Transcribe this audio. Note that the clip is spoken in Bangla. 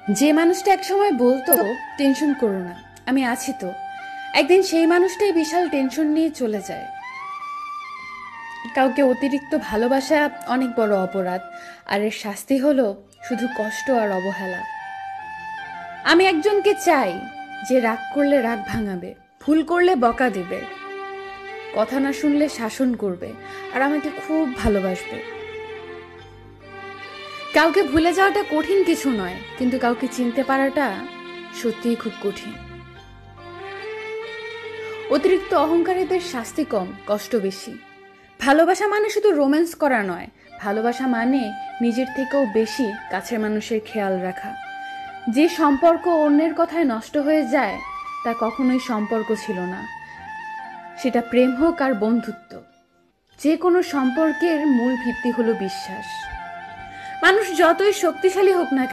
যে মানুষটা একসময় বলতো টেনশন করো না, আমি আছি তো, একদিন সেই মানুষটাই বিশাল টেনশন নিয়ে চলে যায়। কাউকে অতিরিক্ত ভালোবাসা অনেক বড় অপরাধ, আর এর শাস্তি হলো শুধু কষ্ট আর অবহেলা। আমি একজনকে চাই যে রাগ করলে রাগ ভাঙাবে, ভুল করলে বকা দেবে, কথা না শুনলে শাসন করবে, আর আমাকে খুব ভালোবাসবে। কাউকে ভুলে যাওয়াটা কঠিন কিছু নয়, কিন্তু কাউকে চিনতে পারাটা সত্যিই খুব কঠিন। অতিরিক্ত অহংকারীদের শাস্তি কম, কষ্ট বেশি। ভালোবাসা মানে শুধু রোম্যান্স করা নয়, ভালোবাসা মানে নিজের থেকেও বেশি কাছের মানুষের খেয়াল রাখা। যে সম্পর্ক অন্যের কথায় নষ্ট হয়ে যায় তা কখনোই সম্পর্ক ছিল না, সেটা প্রেম হোক আর বন্ধুত্ব। যে কোনো সম্পর্কের মূল ভিত্তি হলো বিশ্বাস। মানুষ যতই শক্তিশালী হোক না